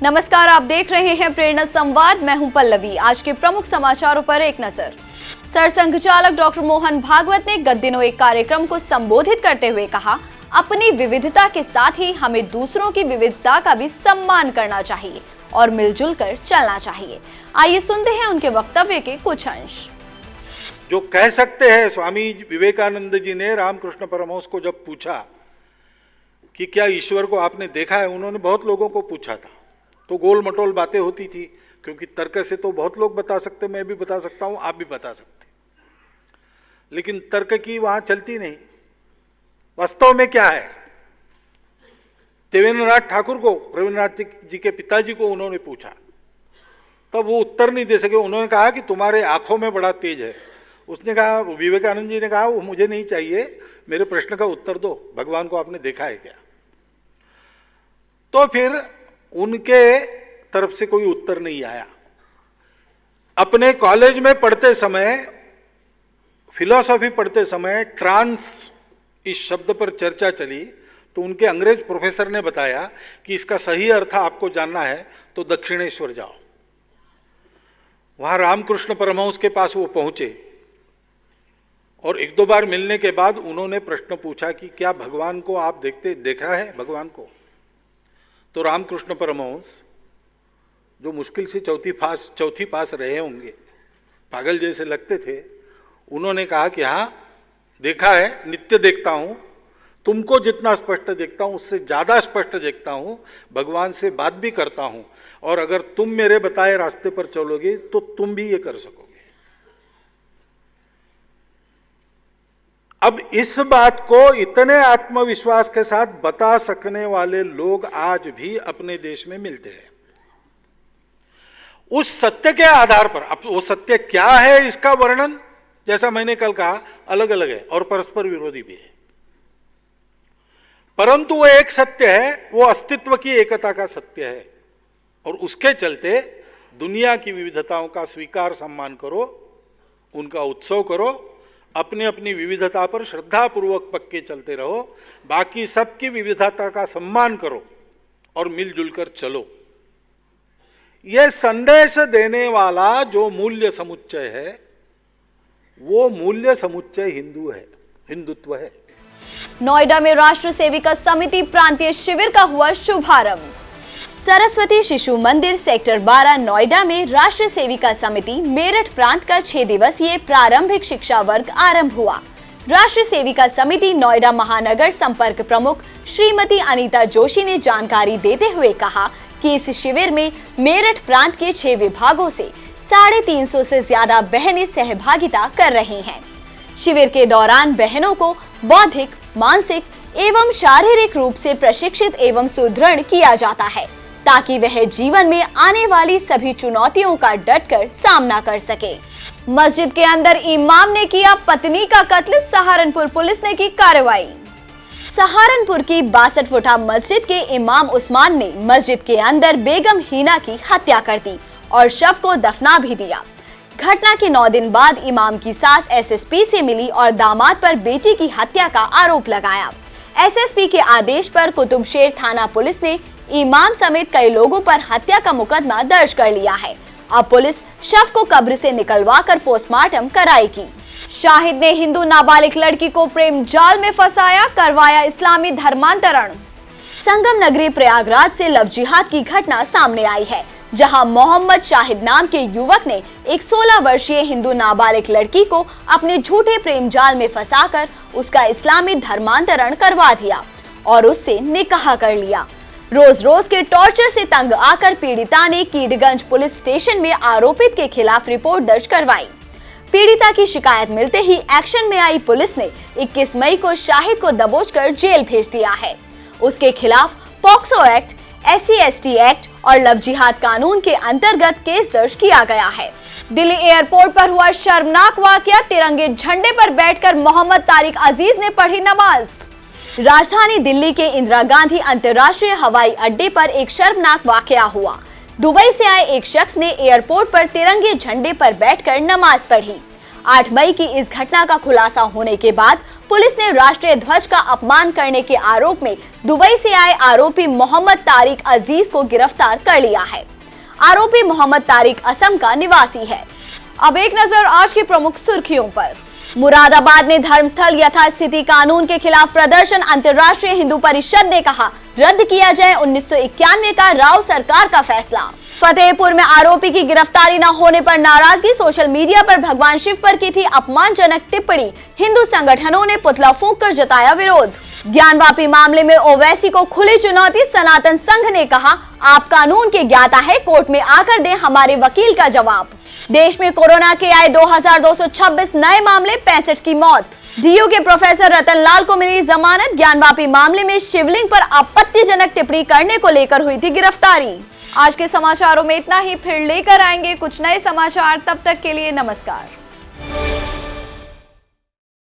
नमस्कार, आप देख रहे हैं प्रेरणा संवाद। मैं हूं पल्लवी। आज के प्रमुख समाचारों पर एक नजर। सरसंघ चालक डॉक्टर मोहन भागवत ने गत दिनों एक कार्यक्रम को संबोधित करते हुए कहा, अपनी विविधता के साथ ही हमें दूसरों की विविधता का भी सम्मान करना चाहिए और मिलजुल कर चलना चाहिए। आइए सुनते हैं उनके वक्तव्य के कुछ अंश। जो कह सकते हैं, स्वामी विवेकानंद जी ने रामकृष्ण परमहंस को जब पूछा कि क्या ईश्वर को आपने देखा है, उन्होंने बहुत लोगों को पूछा था, तो गोल मटोल बातें होती थी, क्योंकि तर्क से तो बहुत लोग बता सकते, मैं भी बता सकता हूं, आप भी बता सकते, लेकिन तर्क की वहां चलती नहीं। वास्तव में क्या है, देवेंद्रनाथ ठाकुर को, रविन्द्रनाथ जी के पिताजी को उन्होंने पूछा, तब वो उत्तर नहीं दे सके। उन्होंने कहा कि तुम्हारे आंखों में बड़ा तेज है। उसने कहा, विवेकानंद जी ने कहा, वो मुझे नहीं चाहिए, मेरे प्रश्न का उत्तर दो, भगवान को आपने देखा है क्या? तो फिर उनके तरफ से कोई उत्तर नहीं आया। अपने कॉलेज में पढ़ते समय, फिलॉसफी पढ़ते समय ट्रांस इस शब्द पर चर्चा चली, तो उनके अंग्रेज प्रोफेसर ने बताया कि इसका सही अर्थ आपको जानना है तो दक्षिणेश्वर जाओ। वहां रामकृष्ण परमहंस के पास वो पहुंचे और एक दो बार मिलने के बाद उन्होंने प्रश्न पूछा कि क्या भगवान को आप देखा है भगवान को? तो रामकृष्ण परमहंस, जो मुश्किल से चौथी पास रहे होंगे, पागल जैसे लगते थे, उन्होंने कहा कि हाँ देखा है, नित्य देखता हूँ, तुमको जितना स्पष्ट देखता हूँ उससे ज़्यादा स्पष्ट देखता हूँ, भगवान से बात भी करता हूँ, और अगर तुम मेरे बताए रास्ते पर चलोगे तो तुम भी ये कर सकोगे। अब इस बात को इतने आत्मविश्वास के साथ बता सकने वाले लोग आज भी अपने देश में मिलते हैं। उस सत्य के आधार पर, अब वो सत्य क्या है इसका वर्णन, जैसा मैंने कल कहा, अलग अलग है और परस्पर विरोधी भी है, परंतु वो एक सत्य है, वो अस्तित्व की एकता का सत्य है, और उसके चलते दुनिया की विविधताओं का स्वीकार सम्मान करो, उनका उत्सव करो, अपनी अपनी विविधता पर श्रद्धापूर्वक पक्के चलते रहो, बाकी सबकी विविधता का सम्मान करो और मिलजुल कर चलो। यह संदेश देने वाला जो मूल्य समुच्चय है, वो मूल्य समुच्चय हिंदुत्व है। नोएडा में राष्ट्र सेविका समिति प्रांतीय शिविर का हुआ शुभारंभ। सरस्वती शिशु मंदिर सेक्टर 12 नोएडा में राष्ट्र सेविका समिति मेरठ प्रांत का 6 दिवसीय प्रारंभिक शिक्षा वर्ग आरंभ हुआ। राष्ट्र सेविका समिति नोएडा महानगर संपर्क प्रमुख श्रीमती अनीता जोशी ने जानकारी देते हुए कहा कि इस शिविर में मेरठ प्रांत के 6 विभागों से 350 से ज्यादा बहनें सहभागिता कर रही हैं। शिविर के दौरान बहनों को बौद्धिक, मानसिक एवं शारीरिक रूप से प्रशिक्षित एवं सुदृढ़ किया जाता है, ताकि वह जीवन में आने वाली सभी चुनौतियों का डटकर सामना कर सके। मस्जिद के अंदर इमाम ने किया पत्नी का कत्ल, सहारनपुर पुलिस ने की कार्रवाई। सहारनपुर की 62 फुटा मस्जिद के इमाम उस्मान ने मस्जिद के अंदर बेगम हीना की हत्या कर दी और शव को दफना भी दिया। घटना के 9 दिन बाद इमाम की सास एसएसपी से मिली और दामाद पर बेटी की हत्या का आरोप लगाया। एसएसपी के आदेश पर कुतुबशेर थाना पुलिस ने इमाम समेत कई लोगों पर हत्या का मुकदमा दर्ज कर लिया है। अब पुलिस शव को कब्र से निकलवाकर पोस्टमार्टम कराएगी। शाहिद ने हिंदू नाबालिग लड़की को प्रेम जाल में फंसाया, करवाया इस्लामी धर्मांतरण। संगम नगरी प्रयागराज से लव जिहाद की घटना सामने आई है, जहां मोहम्मद शाहिद नाम के युवक ने एक 16 वर्षीय हिंदू नाबालिग लड़की को अपने झूठे प्रेम जाल में फंसाकर उसका इस्लामी धर्मांतरण करवा दिया और उससे निकाह कर लिया। रोज रोज के टॉर्चर से तंग आकर पीड़िता ने कीडगंज पुलिस स्टेशन में आरोपित के खिलाफ रिपोर्ट दर्ज करवाई। पीड़िता की शिकायत मिलते ही एक्शन में आई पुलिस ने 21 मई को शाहिद को दबोचकर जेल भेज दिया है। उसके खिलाफ पॉक्सो एक्ट, SC/ST एक्ट और लव जिहाद कानून के अंतर्गत केस दर्ज किया गया है। दिल्ली एयरपोर्ट पर हुआ शर्मनाक वाकया, तिरंगे झंडे पर बैठकर मोहम्मद तारिक अजीज ने पढ़ी नमाज। राजधानी दिल्ली के इंदिरा गांधी अंतर्राष्ट्रीय हवाई अड्डे पर एक शर्मनाक वाकया हुआ। दुबई से आए एक शख्स ने एयरपोर्ट पर तिरंगे झंडे पर बैठकर नमाज पढ़ी। 8 मई की इस घटना का खुलासा होने के बाद पुलिस ने राष्ट्रीय ध्वज का अपमान करने के आरोप में दुबई से आए आरोपी मोहम्मद तारिक अजीज को गिरफ्तार कर लिया है। आरोपी मोहम्मद तारिक असम का निवासी है। अब एक नजर आज की प्रमुख सुर्खियों पर। मुरादाबाद में धर्मस्थल यथास्थिति कानून के खिलाफ प्रदर्शन, अंतर्राष्ट्रीय हिंदू परिषद ने कहा रद्द किया जाए 1991 का राव सरकार का फैसला। फतेहपुर में आरोपी की गिरफ्तारी न होने पर नाराजगी, सोशल मीडिया पर भगवान शिव पर की थी अपमानजनक टिप्पणी, हिंदू संगठनों ने पुतला फूंक कर जताया विरोध। ज्ञानवापी मामले में ओवैसी को खुली चुनौती, सनातन संघ ने कहा आप कानून के ज्ञाता है, कोर्ट में आकर दें हमारे वकील का जवाब। देश में कोरोना के आए 2226 नए मामले, 65 की मौत। डीयू के प्रोफेसर रतन लाल को मिली जमानत, ज्ञानवापी मामले में शिवलिंग पर आपत्तिजनक टिप्पणी करने को लेकर हुई थी गिरफ्तारी। आज के समाचारों में इतना ही, फिर लेकर आएंगे कुछ नए समाचार, तब तक के लिए नमस्कार।